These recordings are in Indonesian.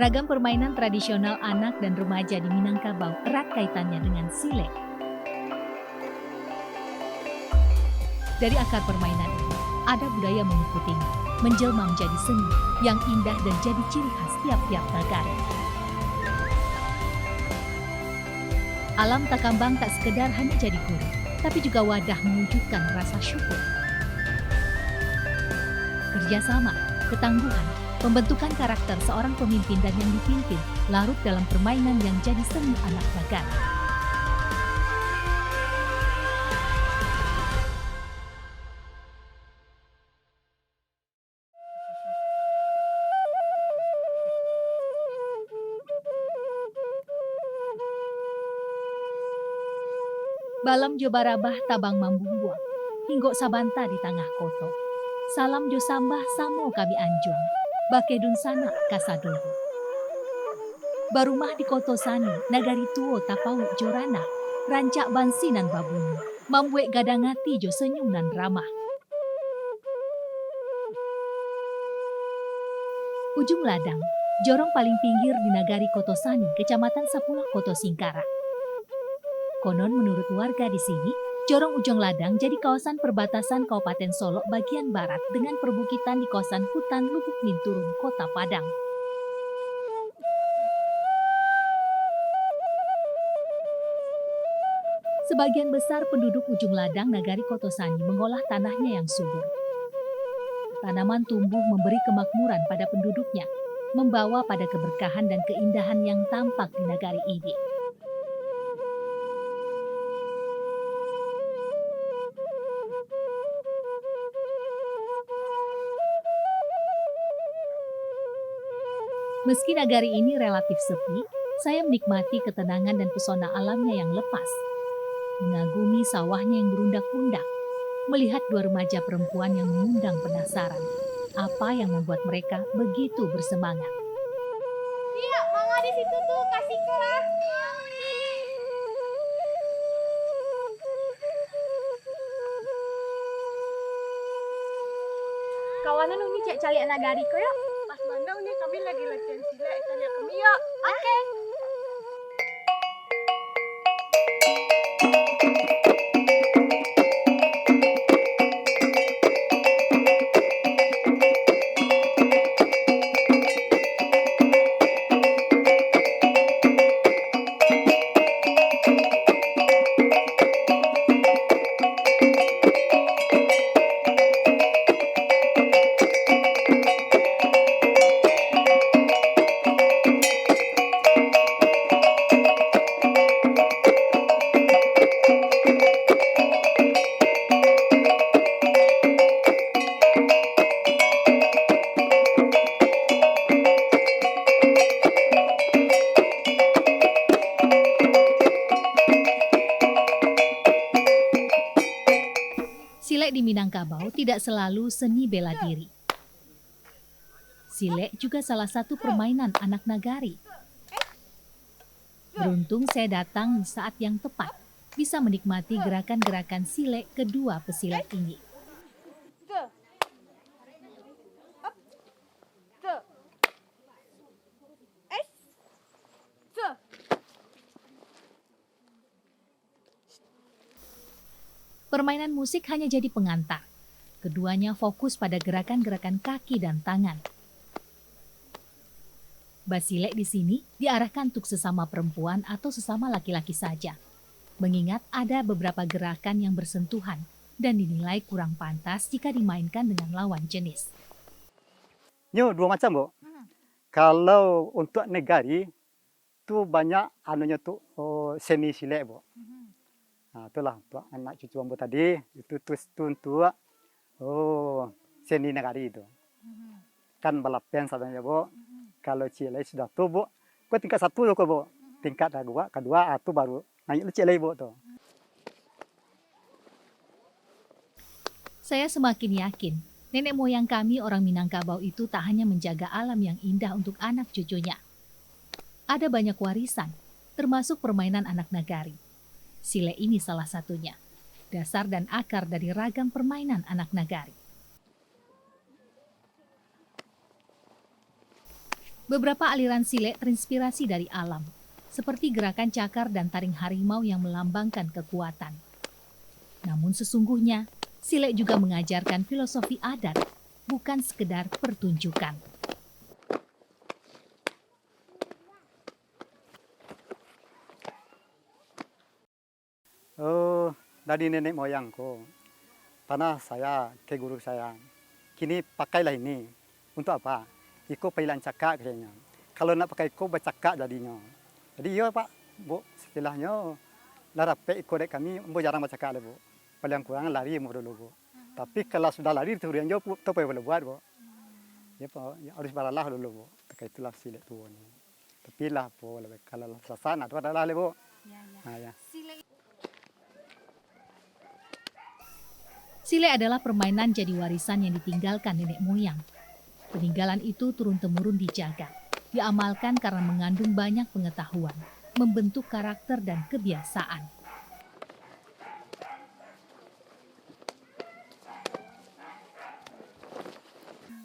Ragam permainan tradisional anak dan remaja di Minangkabau erat kaitannya dengan silek. Dari akar permainan ini, ada budaya mengikutinya, menjelma menjadi seni yang indah dan jadi ciri khas tiap-tiap negara. Alam Takambang tak sekedar hanya jadi guru, tapi juga wadah mewujudkan rasa syukur. Kerjasama, ketangguhan, pembentukan karakter seorang pemimpin dan yang dipimpin larut dalam permainan yang jadi seni anak negara. Balam jo barabah tabang mambungbuang, hinggok sabanta di tengah koto. Salam jo sambah samo kami anjuang, bakedun sana kasadoro. Barumah di koto sani, nagari tuo tapau jorana, rancak bansinan babunyi, mambuek gadangati jo senyum nan ramah. Ujung ladang, jorong paling pinggir di nagari koto sani, kecamatan Sapulah Koto Singkara. Konon menurut warga di sini, jorong ujung ladang jadi kawasan perbatasan Kabupaten Solok bagian barat dengan perbukitan di kawasan hutan Lubuk Minturun, Kota Padang. Sebagian besar penduduk ujung ladang Nagari Koto Sani mengolah tanahnya yang subur. Tanaman tumbuh memberi kemakmuran pada penduduknya, membawa pada keberkahan dan keindahan yang tampak di nagari ini. Meski nagari ini relatif sepi, saya menikmati ketenangan dan pesona alamnya yang lepas. Mengagumi sawahnya yang berundak-undak, melihat dua remaja perempuan yang mengundang penasaran. Apa yang membuat mereka begitu bersemangat? Iya, mangga di situ tuh, kasih kelas. Kawanan uni cek cali nagari ko ya. Pas mana nih kami lagi latihan silat, kita lihat kami ya. Oke. Silek di Minangkabau tidak selalu seni bela diri. Silek juga salah satu permainan anak nagari. Beruntung saya datang di saat yang tepat, bisa menikmati gerakan-gerakan silek kedua pesilat ini. Permainan musik hanya jadi pengantar. Keduanya fokus pada gerakan-gerakan kaki dan tangan. Basilek di sini diarahkan untuk sesama perempuan atau sesama laki-laki saja. Mengingat ada beberapa gerakan yang bersentuhan dan dinilai kurang pantas jika dimainkan dengan lawan jenis. Nyo dua macam, Bu. Kalau untuk negari tuh banyak anunya tuh seni silek, Bu. Nah, itulah untuk anak cucu ambo tadi itu untuk seni negari itu. Kan balapen sebenarnya, Bu. Kalau cilai sudah tuh, Bu. Kau tingkat 1 loh, Bu. Tingkat kedua itu baru naik cilai, Bu tuh. Saya semakin yakin, nenek moyang kami orang Minangkabau itu tak hanya menjaga alam yang indah untuk anak cucunya. Ada banyak warisan, termasuk permainan anak nagari. Silek ini salah satunya, dasar dan akar dari ragam permainan anak nagari. Beberapa aliran silek terinspirasi dari alam, seperti gerakan cakar dan taring harimau yang melambangkan kekuatan. Namun sesungguhnya, silek juga mengajarkan filosofi adat, bukan sekedar pertunjukan. Oh, dari nenek moyangku. Pernah saya ke guru saya, kini pakailah ini. Untuk apa? Iko pailan cakak kayaknya. Kalau nak pakai iko bercakak jadinya. Jadi iya Pak, Bu, istilahnya larape iko dek kami, Bu jarang bercakap lah Bu. Paling kurang lari mau dulu Bu. Tapi kalau sudah lari itu yang jauh, tu apa boleh buat Bu. Ya Pak, ya, harus baralah dulu Bu. Pakai itulah silek tu ni. Tapi lah Bu, kalau sasana tu adalah Bu. Nah, ya. Silek adalah permainan jadi warisan yang ditinggalkan nenek moyang. Peninggalan itu turun-temurun dijaga, diamalkan karena mengandung banyak pengetahuan, membentuk karakter dan kebiasaan.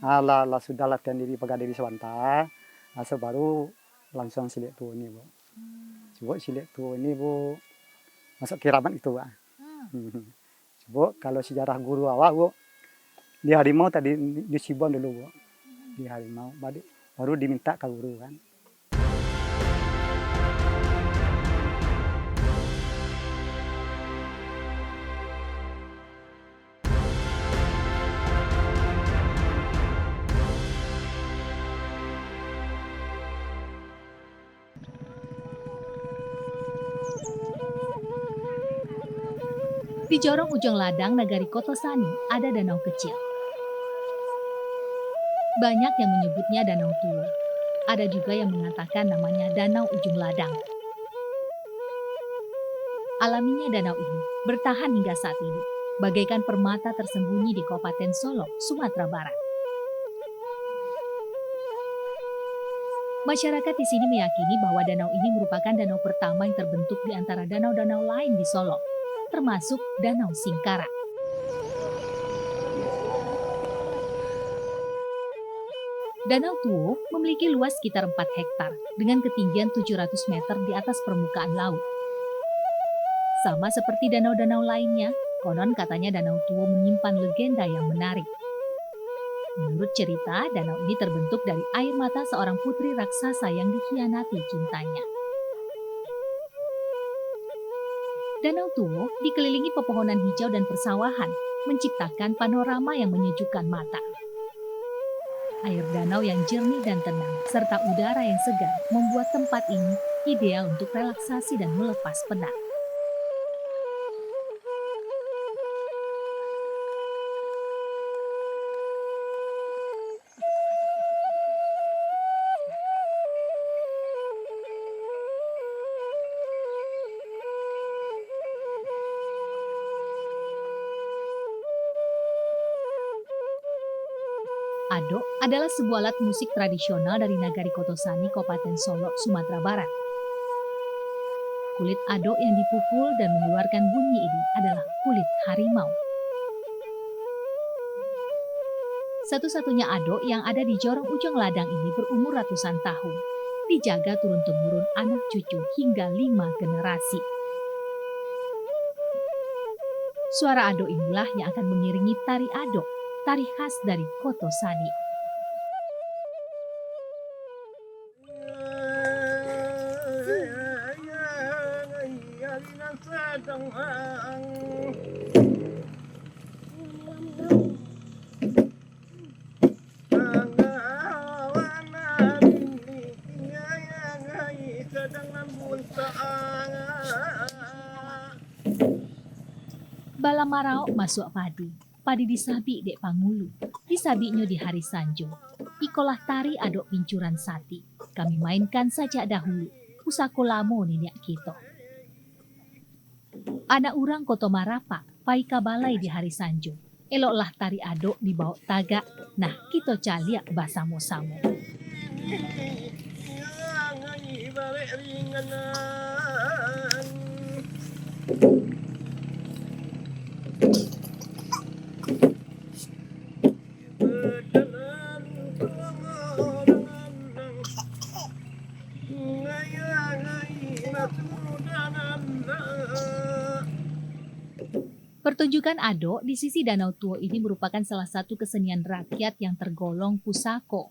Lah sudah latihan diri pakai diri sebentar, baru langsung silek tu ini Bu. Coba silek tu ini Bu, masuk kiramat itu Pak. Coba kalau sejarah guru awak Bu, di harimau tadi di Sibon dulu Bu. Di harimau, baru diminta ke guru kan. Di Jorong Ujung Ladang, Nagari Kotosani, ada danau kecil. Banyak yang menyebutnya Danau Tua. Ada juga yang mengatakan namanya Danau Ujung Ladang. Alaminya danau ini bertahan hingga saat ini, bagaikan permata tersembunyi di Kabupaten Solok, Sumatera Barat. Masyarakat di sini meyakini bahwa danau ini merupakan danau pertama yang terbentuk di antara danau-danau lain di Solok, termasuk Danau Singkarak. Danau Tuo memiliki luas sekitar 4 hektar dengan ketinggian 700 meter di atas permukaan laut. Sama seperti danau-danau lainnya, konon katanya Danau Tuo menyimpan legenda yang menarik. Menurut cerita, danau ini terbentuk dari air mata seorang putri raksasa yang dikhianati cintanya. Danau Tuo dikelilingi pepohonan hijau dan persawahan, menciptakan panorama yang menyejukkan mata. Air danau yang jernih dan tenang, serta udara yang segar membuat tempat ini ideal untuk relaksasi dan melepas penat. Adok adalah sebuah alat musik tradisional dari Nagari Kotosani, Kabupaten Solok, Sumatera Barat. Kulit adok yang dipukul dan mengeluarkan bunyi ini adalah kulit harimau. Satu-satunya adok yang ada di Jorong Ujung Ladang ini berumur ratusan tahun. Dijaga turun-temurun anak cucu hingga 5 generasi. Suara adok inilah yang akan mengiringi tari adok, tari khas dari Kotosani. Balamarao masuk padi. Padi disabi dek pangulu, disabinyo di hari Sanjo. Ikolah tari adok pincuran sati. Kami mainkan saja dahulu, usako lamo nenek kita. Anak urang Koto Marapa, paika balai di hari Sanjo. Eloklah tari adok dibawa tagak, nah kita caliak basamo-samo. Pertunjukan Ado di sisi Danau Tuo ini merupakan salah satu kesenian rakyat yang tergolong pusako.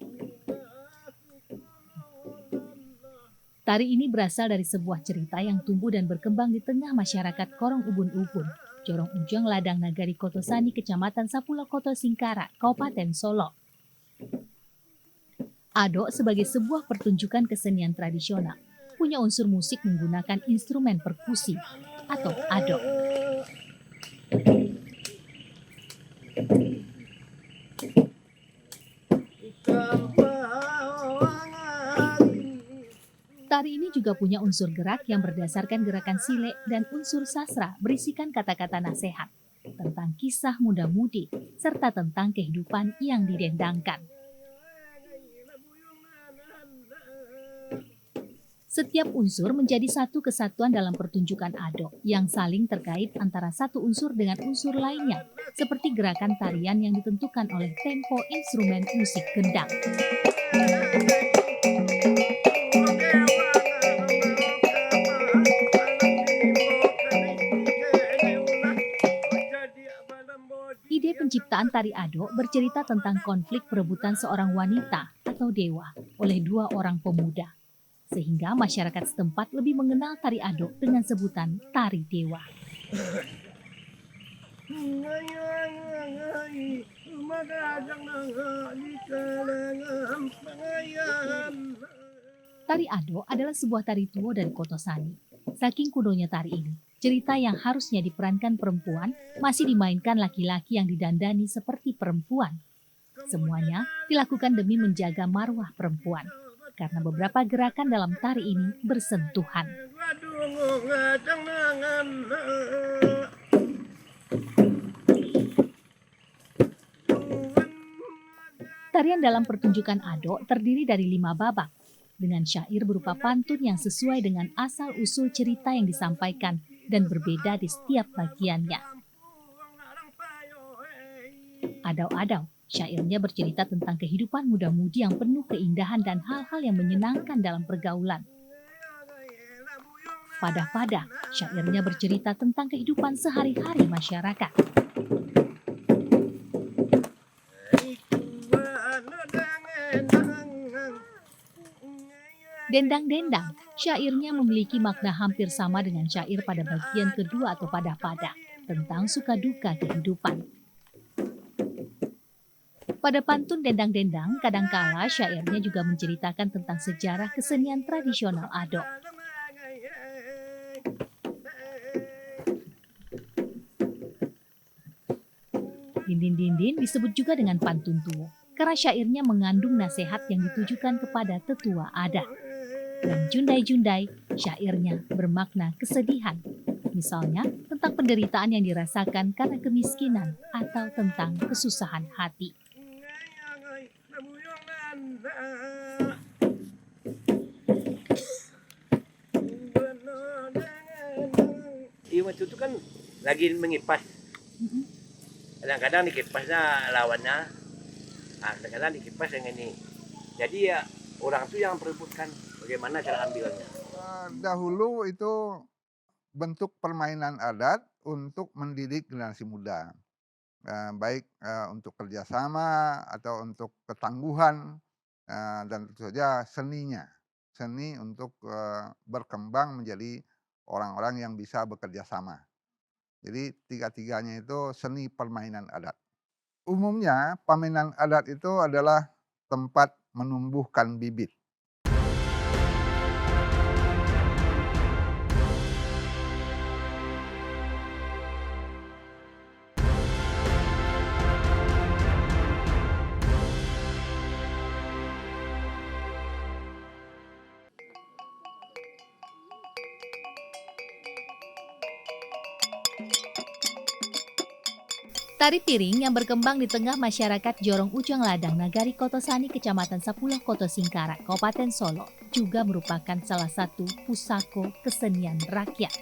Tari ini berasal dari sebuah cerita yang tumbuh dan berkembang di tengah masyarakat Korong Ubun-Ubun, Jorong Ujong Ladang Nagari Kotosani, Kecamatan Sapula Koto Singkarak, Kabupaten Solo. Ado sebagai sebuah pertunjukan kesenian tradisional punya unsur musik menggunakan instrumen perkusi atau ado. Tari ini juga punya unsur gerak yang berdasarkan gerakan sile dan unsur sastra berisikan kata-kata nasihat tentang kisah muda-mudi serta tentang kehidupan yang didendangkan. Setiap unsur menjadi satu kesatuan dalam pertunjukan Ado yang saling terkait antara satu unsur dengan unsur lainnya, seperti gerakan tarian yang ditentukan oleh tempo instrumen musik gendang. Ide penciptaan tari Ado bercerita tentang konflik perebutan seorang wanita atau dewa oleh dua orang pemuda. Sehingga masyarakat setempat lebih mengenal tari Ado dengan sebutan tari dewa. Tari Ado adalah sebuah tari Tuo dari Kotosani. Saking kunonya tari ini, cerita yang harusnya diperankan perempuan masih dimainkan laki-laki yang didandani seperti perempuan. Semuanya dilakukan demi menjaga marwah perempuan. Karena beberapa gerakan dalam tari ini bersentuhan. Tarian dalam pertunjukan Ado terdiri dari 5 babak, dengan syair berupa pantun yang sesuai dengan asal-usul cerita yang disampaikan dan berbeda di setiap bagiannya. Adaw-adaw. Syairnya bercerita tentang kehidupan muda-mudi yang penuh keindahan dan hal-hal yang menyenangkan dalam pergaulan. Padah-padah, syairnya bercerita tentang kehidupan sehari-hari masyarakat. Dendang-dendang, syairnya memiliki makna hampir sama dengan syair pada bagian kedua atau padah-padah, tentang suka duka kehidupan. Pada pantun dendang-dendang, kadangkala syairnya juga menceritakan tentang sejarah kesenian tradisional Ado. Dindin-dindin disebut juga dengan pantun Tuo, karena syairnya mengandung nasihat yang ditujukan kepada tetua adat. Dan jundai-jundai, syairnya bermakna kesedihan. Misalnya, tentang penderitaan yang dirasakan karena kemiskinan atau tentang kesusahan hati. Waktu itu kan lagi mengipas. Kadang-kadang dikipasnya lawannya, kadang-kadang dikipas yang ini. Jadi ya orang itu yang perebutkan bagaimana cara ambilnya. Dahulu itu bentuk permainan adat untuk mendidik generasi muda. Baik untuk kerjasama atau untuk ketangguhan dan tentu saja seninya. Seni untuk berkembang menjadi orang-orang yang bisa bekerja sama. Jadi tiga-tiganya itu seni permainan adat. Umumnya permainan adat itu adalah tempat menumbuhkan bibit. Tari piring yang berkembang di tengah masyarakat Jorong Ujong Ladang Nagari Kotosani, Kecamatan Sapula Koto Singkarak, Kabupaten Solo, juga merupakan salah satu pusako kesenian rakyat.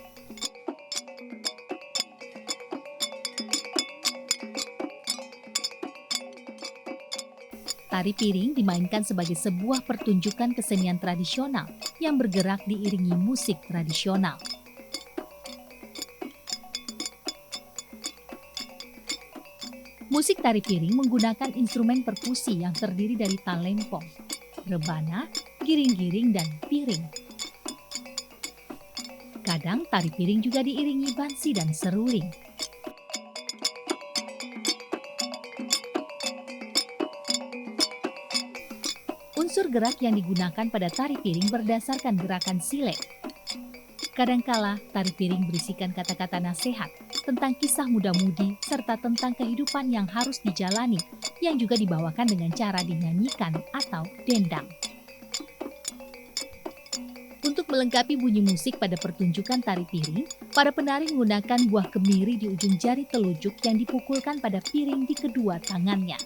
Tari piring dimainkan sebagai sebuah pertunjukan kesenian tradisional yang bergerak diiringi musik tradisional. Musik tari piring menggunakan instrumen perkusi yang terdiri dari talempong, rebana, giring-giring, dan piring. Kadang tari piring juga diiringi bansi dan seruling. Unsur gerak yang digunakan pada tari piring berdasarkan gerakan silet. Kadangkala, tari piring berisikan kata-kata nasihat tentang kisah muda-mudi serta tentang kehidupan yang harus dijalani, yang juga dibawakan dengan cara dinyanyikan atau dendang. Untuk melengkapi bunyi musik pada pertunjukan tari piring, para penari menggunakan buah kemiri di ujung jari telunjuk yang dipukulkan pada piring di kedua tangannya.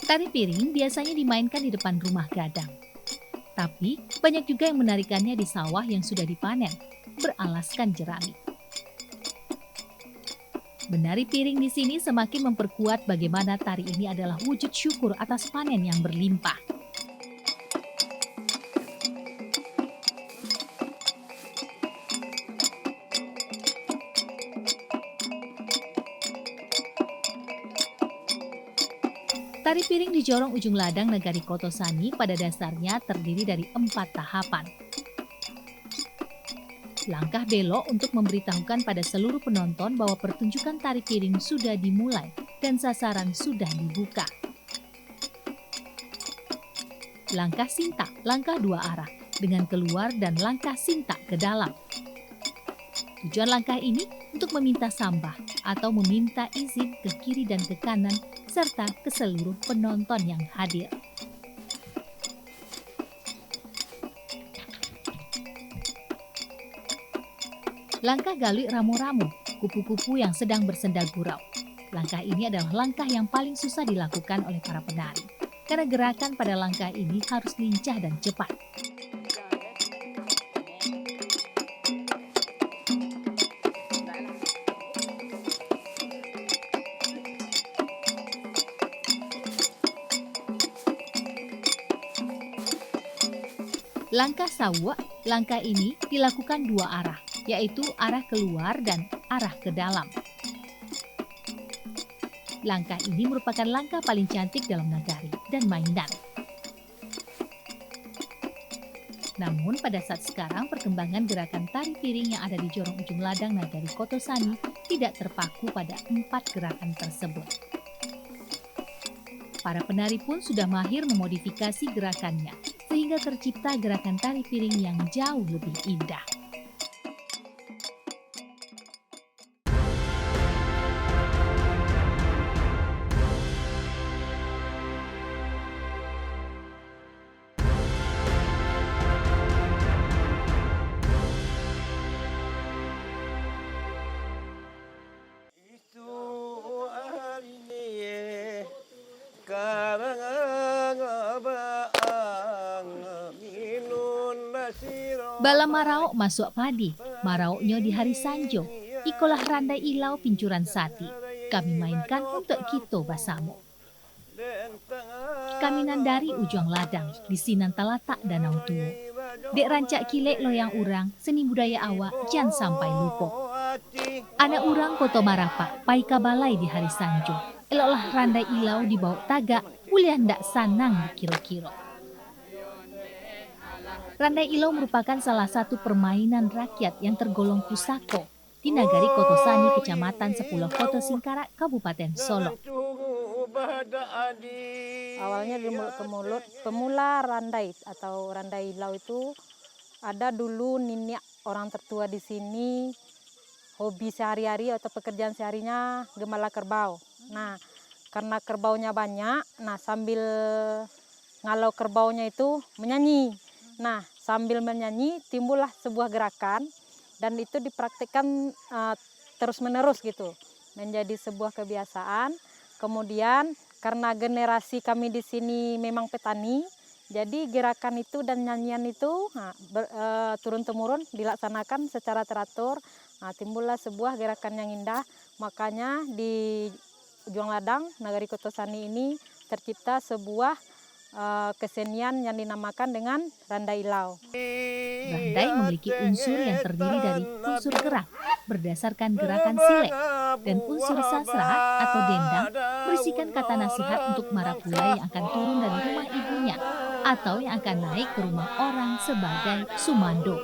Tari piring biasanya dimainkan di depan rumah gadang. Tapi banyak juga yang menarikannya di sawah yang sudah dipanen, beralaskan jerami. Menari piring di sini semakin memperkuat bagaimana tari ini adalah wujud syukur atas panen yang berlimpah. Tari piring di Jorong Ujung Ladang Negari Kotosani pada dasarnya terdiri dari 4 tahapan. Langkah belok untuk memberitahukan pada seluruh penonton bahwa pertunjukan tari piring sudah dimulai dan sasaran sudah dibuka. Langkah sintak, langkah 2 arah dengan keluar dan langkah sintak ke dalam. Tujuan langkah ini untuk meminta sambah atau meminta izin ke kiri dan ke kanan serta ke seluruh penonton yang hadir. Langkah galuik ramu-ramu, kupu-kupu yang sedang bersenda gurau. Langkah ini adalah langkah yang paling susah dilakukan oleh para penari, karena gerakan pada langkah ini harus lincah dan cepat. Langkah sawak, langkah ini dilakukan 2 arah, yaitu arah keluar dan arah ke dalam. Langkah ini merupakan langkah paling cantik dalam nagari dan mainan. Namun pada saat sekarang perkembangan gerakan tari piring yang ada di Jorong Ujung Ladang Nagari Kotosani tidak terpaku pada 4 gerakan tersebut. Para penari pun sudah mahir memodifikasi gerakannya, sehingga tercipta gerakan tari piring yang jauh lebih indah. Bala Marau masuk padi, Marauknya di hari Sanjo, ikolah randai ilau pincuran sati, kami mainkan untuk Kito Basamo. Kami nandari Ujung Ladang, di Sinan Talatak Danau Tuo. Dek rancak kilek loyang urang, seni budaya awak, jangan sampai lupa. Anak urang Koto Marapak, paika balai di hari Sanjo, eloklah randai ilau di bawah tagak, ulian ndak sanang dikira-kira. Randai ilau merupakan salah satu permainan rakyat yang tergolong pusako di Nagari Kotosani, Kecamatan Sepuluh Koto Singkarak, Kabupaten Solok. Awalnya dari mulut ke mulut, pemula randai atau randai ilau itu ada dulu nenek orang tertua di sini, hobi sehari-hari atau pekerjaan seharinya gembala kerbau. Nah, karena kerbaunya banyak, nah sambil ngalau kerbaunya itu menyanyi. Nah, sambil menyanyi timbullah sebuah gerakan dan itu dipraktikkan terus-menerus gitu. Menjadi sebuah kebiasaan. Kemudian karena generasi kami di sini memang petani, Jadi gerakan itu dan nyanyian itu turun-temurun dilaksanakan secara teratur. Nah, timbullah sebuah gerakan yang indah. Makanya di Juang Ladang, Nagari Kotosani ini tercipta sebuah kesenian yang dinamakan dengan Randai Ilau. Randai memiliki unsur yang terdiri dari unsur gerak berdasarkan gerakan silek dan unsur sasra atau dendang berisikan kata nasihat untuk marapula yang akan turun dari rumah ibunya atau yang akan naik ke rumah orang sebagai sumando.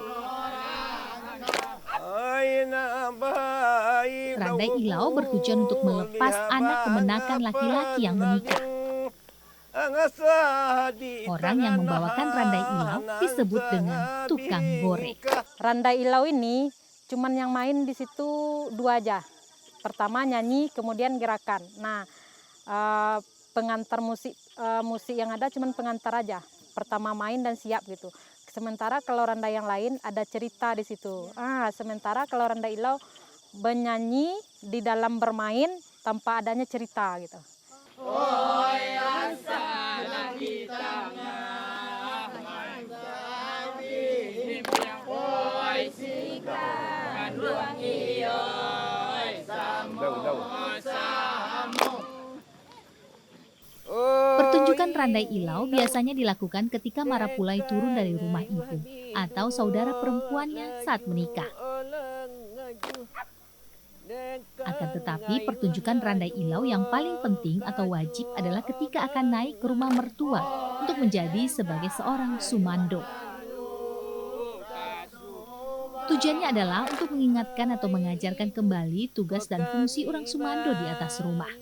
Randai Ilau bertujuan untuk melepas anak kemenakan laki-laki yang menikah. Orang yang membawakan Randai Ilau disebut dengan tukang goreng. Randai Ilau ini cuman yang main di situ 2 aja. Pertama nyanyi, kemudian gerakan. Nah, pengantar musik yang ada cuman pengantar aja. Pertama main dan siap gitu. Sementara kalau randai yang lain ada cerita di situ. Sementara kalau Randai Ilau menyanyi di dalam bermain tanpa adanya cerita gitu. Pertunjukan Randai Ilau biasanya dilakukan ketika marapulai turun dari rumah ibu atau saudara perempuannya saat menikah. Akan tetapi pertunjukan Randai Ilau yang paling penting atau wajib adalah ketika akan naik ke rumah mertua untuk menjadi sebagai seorang sumando. Tujuannya adalah untuk mengingatkan atau mengajarkan kembali tugas dan fungsi orang sumando di atas rumah.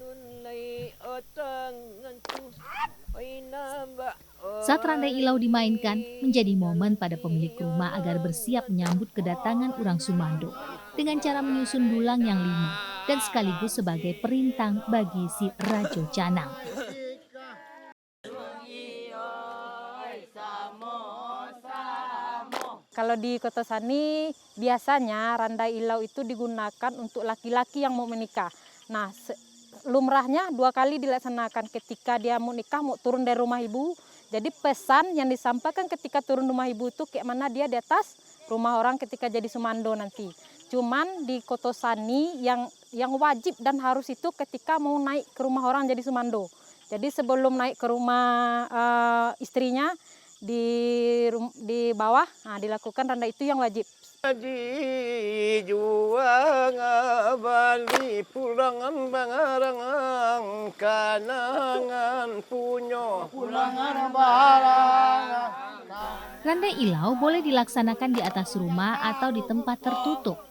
Saat Randai Ilau dimainkan, menjadi momen pada pemilik rumah agar bersiap menyambut kedatangan orang sumando dengan cara menyusun dulang yang 5 dan sekaligus sebagai perintang bagi si Rajo Canang. Kalau di Kotosani biasanya Randai Ilau itu digunakan untuk laki-laki yang mau menikah. Nah, lumrahnya 2 kali dilaksanakan ketika dia mau nikah, mau turun dari rumah ibu. Jadi pesan yang disampaikan ketika turun rumah ibu itu kayak mana dia di atas rumah orang ketika jadi sumando nanti. Cuman di Kotosani yang wajib dan harus itu ketika mau naik ke rumah orang jadi sumando. Jadi sebelum naik ke rumah istrinya di bawah, dilakukan randai itu yang wajib. Di juang bali pulangan bangarangan kanangan punyo pulangan barangan. Randai Ilau boleh dilaksanakan di atas rumah atau di tempat tertutup.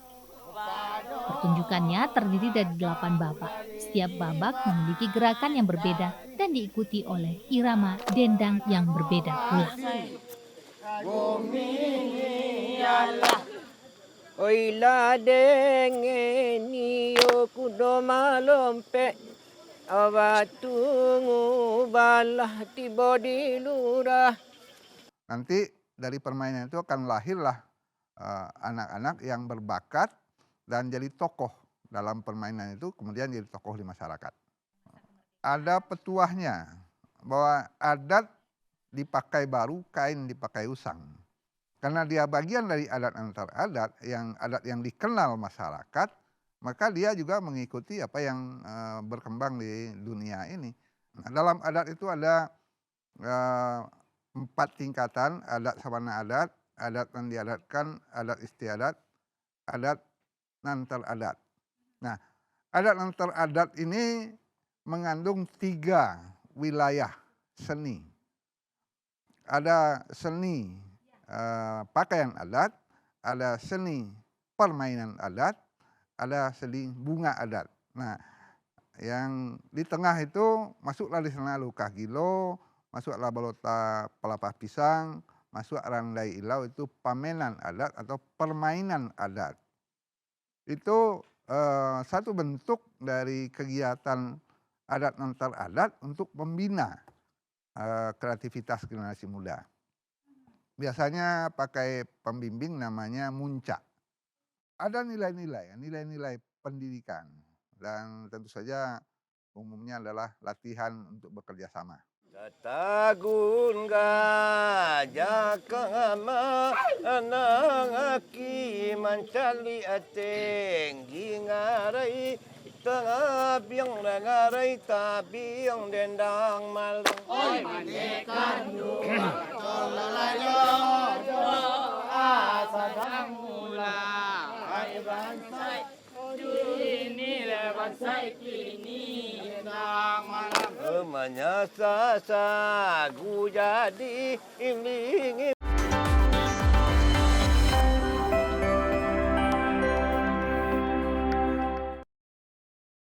Pertunjukannya terdiri dari 8 babak. Setiap babak memiliki gerakan yang berbeda dan diikuti oleh irama dendang yang berbeda pula. Oi ladengeni yo kudo malompe awatungu balah tiba di lurah. Nanti dari permainan itu akan lahirlah anak-anak yang berbakat dan jadi tokoh dalam permainan itu, kemudian jadi tokoh di masyarakat. Ada petuahnya bahwa adat dipakai baru, kain dipakai usang. Karena dia bagian dari adat antar adat yang dikenal masyarakat, maka dia juga mengikuti apa yang berkembang di dunia ini. Nah, dalam adat itu ada 4 tingkatan: adat sabana adat, adat yang diadatkan, adat istiadat, adat nantar adat. Nah, adat nantar adat ini mengandung 3 wilayah seni. Ada seni pakaian adat, ada seni permainan adat, ada seni bunga adat. Nah, yang di tengah itu masuklah di sana Lukah Gilo, masuklah Balota Pelapa Pisang, masuk Randai Ilau, itu pamenan adat atau permainan adat. Itu satu bentuk dari kegiatan adat antar adat untuk membina kreativitas generasi muda. Biasanya pakai pembimbing namanya muncak. Ada nilai-nilai pendidikan, dan tentu saja umumnya adalah latihan untuk bekerja sama. Tagun gajah kama anang aki mancali ateng gingarai tengah biang ngarai tabiang dendang malang. Oi mandekan juga tolalayo asadang mula hai bansai ini le bansai kini dendang malang. Menyasa sagu jadi imling